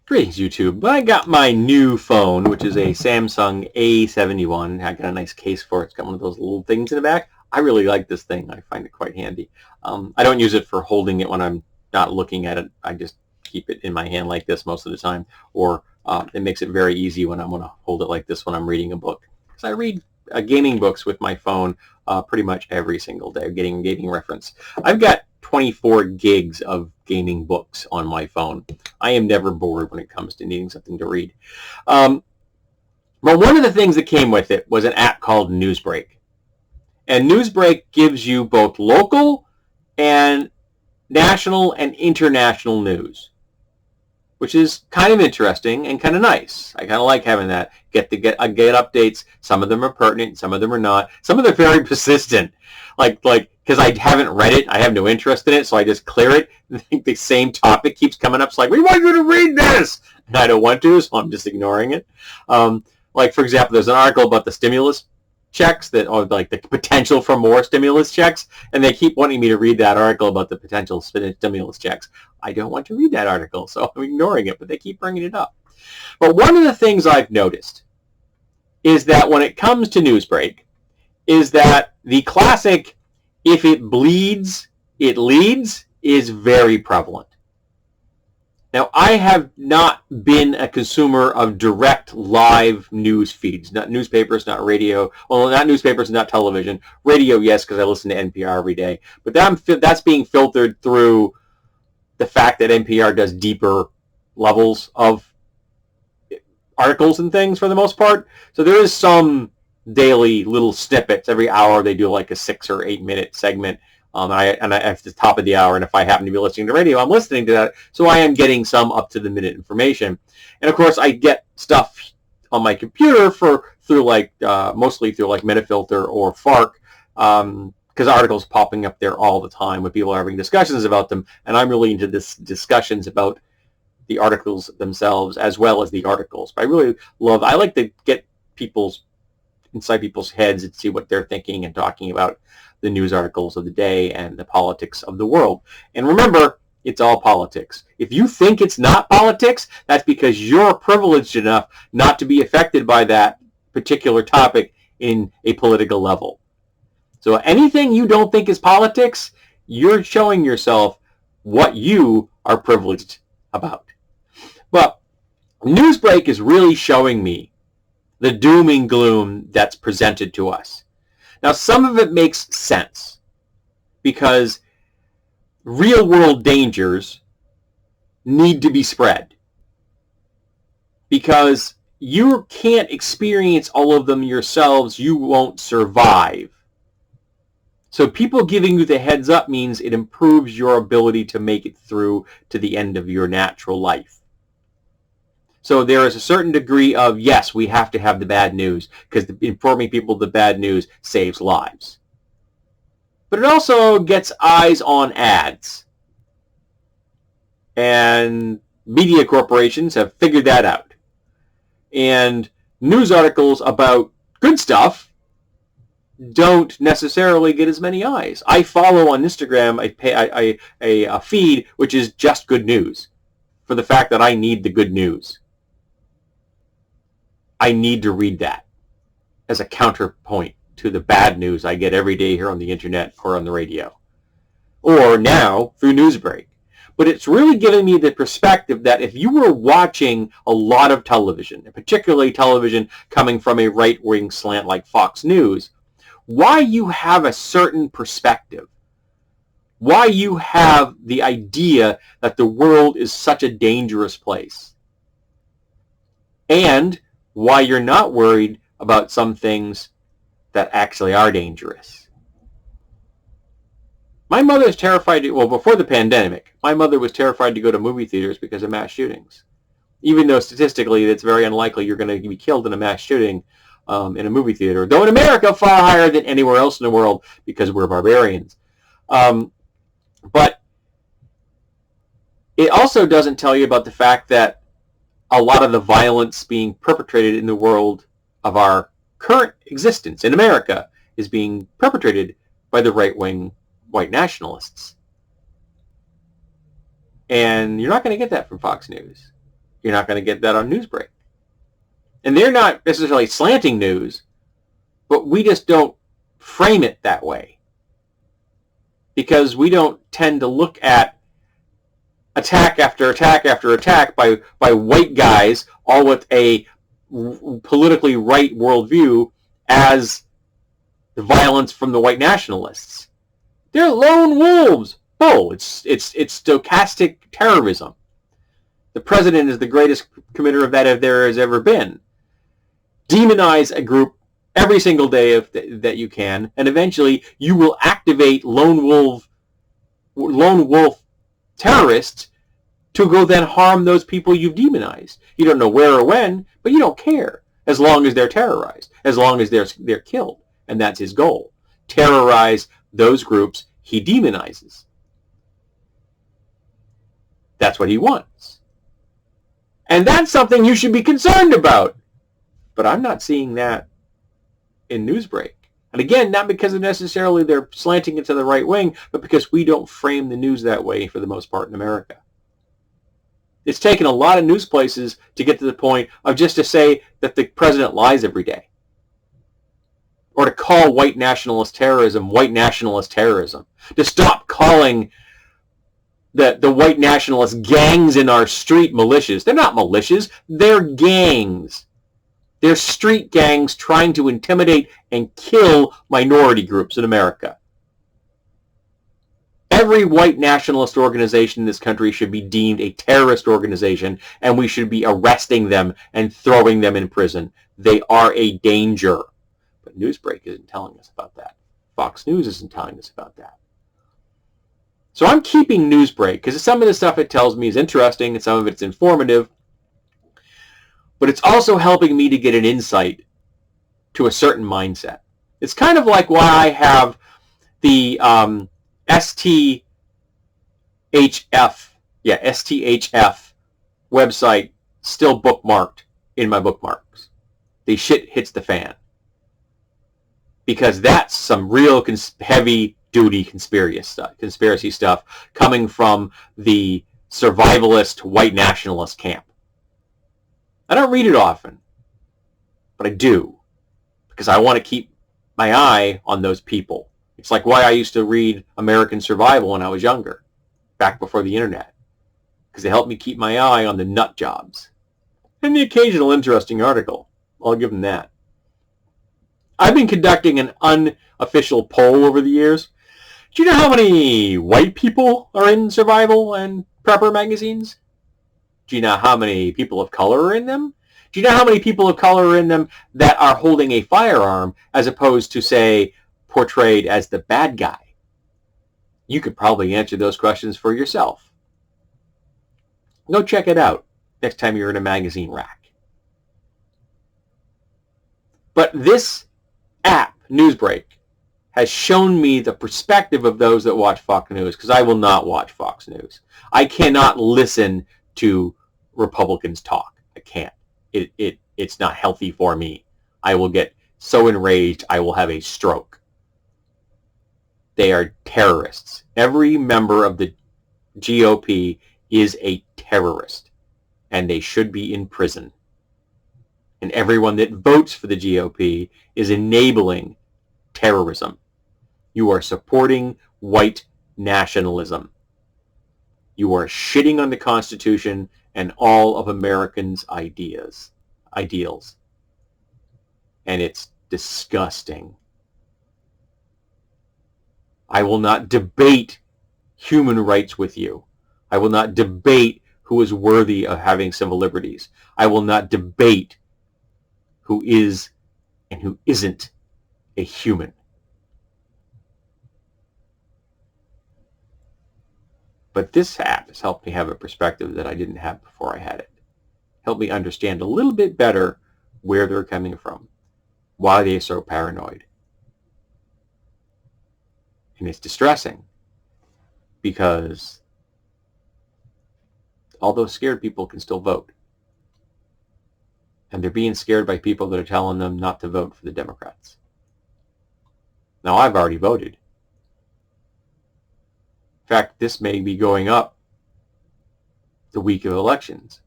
Greetings, YouTube. I got my new phone, which is a Samsung A71. I got a nice case for it. It's got one of those little things in the back. I really like this thing. I find it quite handy. I don't use it for holding it when I'm not looking at it. I just keep it in my hand like this most of the time. Or it makes it very easy when I want to hold it like this when I'm reading a book. Because I read gaming books with my phone pretty much every single day, getting gaming reference. I've got 24 gigs of gaming books on my phone. I am never bored when it comes to needing something to read. But one of the things that came with it was an app called Newsbreak. And Newsbreak gives you both local and national and international news, which is kind of interesting and kind of nice. I kind of like having that. Get updates. Some of them are pertinent, some of them are not. Some of them are very persistent. Like because I haven't read it, I have no interest in it, so I just clear it. I think the same topic keeps coming up. It's like, we want you to read this, and I don't want to, so I'm just ignoring it. Like for example, there's an article about the stimulus checks or like the potential for more stimulus checks, and they keep wanting me to read that article about the potential stimulus checks. I don't want to read that article, so I'm ignoring it, but they keep bringing it up. But one of the things I've noticed is that when it comes to Newsbreak, is that the classic, if it bleeds, it leads, is very prevalent. Now, I have not been a consumer of direct live news feeds, not newspapers, not radio. Well, not newspapers, not television. Radio, yes, because I listen to NPR every day. But that's being filtered through the fact that NPR does deeper levels of articles and things for the most part. So there is some daily little snippets. Every hour they do like a 6 or 8 minute segment. At the top of the hour, and if I happen to be listening to radio, I'm listening to that. So I am getting some up-to-the-minute information. And of course, I get stuff on my computer mostly through like Metafilter or Fark, because articles popping up there all the time when people are having discussions about them. And I'm really into this discussions about the articles themselves as well as the articles. But I like to get inside people's heads and see what they're thinking and talking about the news articles of the day and the politics of the world. And remember, it's all politics. If you think it's not politics, that's because you're privileged enough not to be affected by that particular topic in a political level. So anything you don't think is politics, you're showing yourself what you are privileged about. But Newsbreak is really showing me the doom and gloom that's presented to us. Now, some of it makes sense because real-world dangers need to be spread, because you can't experience all of them yourselves. You won't survive. So people giving you the heads up means it improves your ability to make it through to the end of your natural life. So there is a certain degree of, yes, we have to have the bad news, because informing people of the bad news saves lives. But it also gets eyes on ads. And media corporations have figured that out. And news articles about good stuff don't necessarily get as many eyes. I follow on Instagram a feed which is just good news, for the fact that I need the good news. I need to read that as a counterpoint to the bad news I get every day here on the internet or on the radio, or now through Newsbreak. But it's really giving me the perspective that if you were watching a lot of television, particularly television coming from a right-wing slant like Fox News, why you have a certain perspective, why you have the idea that the world is such a dangerous place, and why you're not worried about some things that actually are dangerous. My mother is terrified before the pandemic, my mother was terrified to go to movie theaters because of mass shootings. Even though statistically it's very unlikely you're going to be killed in a mass shooting in a movie theater. Though in America, far higher than anywhere else in the world, because we're barbarians. But it also doesn't tell you about the fact that a lot of the violence being perpetrated in the world of our current existence in America is being perpetrated by the right-wing white nationalists. And you're not going to get that from Fox News. You're not going to get that on Newsbreak. And they're not necessarily slanting news, but we just don't frame it that way. Because we don't tend to look at attack after attack after attack by white guys, all with a politically right worldview, as the violence from the white nationalists. They're lone wolves. Oh, it's stochastic terrorism. The president is the greatest committer of that if there has ever been. Demonize a group every single day that you can, and eventually you will activate lone wolf terrorists to go then harm those people you've demonized. You don't know where or when, but you don't care, as long as they're terrorized, as long as they're killed, and that's his goal. Terrorize those groups he demonizes. That's what he wants. And that's something you should be concerned about. But I'm not seeing that in Newsbreak. And again, not because of necessarily they're slanting it to the right wing, but because we don't frame the news that way for the most part in America. It's taken a lot of news places to get to the point of just to say that the president lies every day. Or to call white nationalist terrorism, to stop calling the white nationalist gangs in our street militias. They're not militias, they're gangs. They're street gangs trying to intimidate and kill minority groups in America. Every white nationalist organization in this country should be deemed a terrorist organization, and we should be arresting them and throwing them in prison. They are a danger. But Newsbreak isn't telling us about that. Fox News isn't telling us about that. So I'm keeping Newsbreak because some of the stuff it tells me is interesting and some of it's informative. But it's also helping me to get an insight to a certain mindset. It's kind of like why I have the STHF website still bookmarked in my bookmarks. The shit hits the fan. Because that's some real heavy-duty conspiracy stuff coming from the survivalist white nationalist camp. I don't read it often, but I do, because I want to keep my eye on those people. It's like why I used to read American Survival when I was younger, back before the internet, because they helped me keep my eye on the nut jobs. And the occasional interesting article. I'll give them that. I've been conducting an unofficial poll over the years. Do you know how many white people are in Survival and Prepper magazines? Do you know how many people of color are in them? Do you know how many people of color are in them that are holding a firearm as opposed to, say, portrayed as the bad guy? You could probably answer those questions for yourself. Go check it out next time you're in a magazine rack. But this app, Newsbreak, has shown me the perspective of those that watch Fox News, because I will not watch Fox News. I cannot listen to Republicans talk. I can't. It's not healthy for me. I will get so enraged I will have a stroke. They are terrorists. Every member of the GOP is a terrorist, and they should be in prison. And everyone that votes for the GOP is enabling terrorism. You are supporting white nationalism. You are shitting on the Constitution and all of Americans' ideals. And it's disgusting. I will not debate human rights with you. I will not debate who is worthy of having civil liberties. I will not debate who is and who isn't a human. But this app has helped me have a perspective that I didn't have before I had it. Helped me understand a little bit better where they're coming from, why they're so paranoid. And it's distressing because all those scared people can still vote. And they're being scared by people that are telling them not to vote for the Democrats. Now, I've already voted. In fact, this may be going up the week of elections.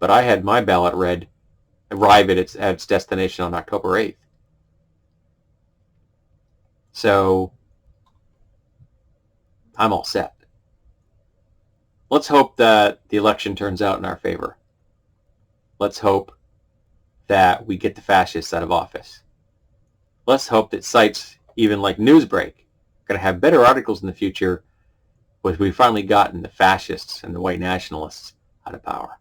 but I had my ballot arrive at its destination on October 8th. So I'm all set. Let's hope that the election turns out in our favor. Let's hope that we get the fascists out of office. Let's hope that sites, even like Newsbreak, are going to have better articles in the future, with we've finally gotten the fascists and the white nationalists out of power.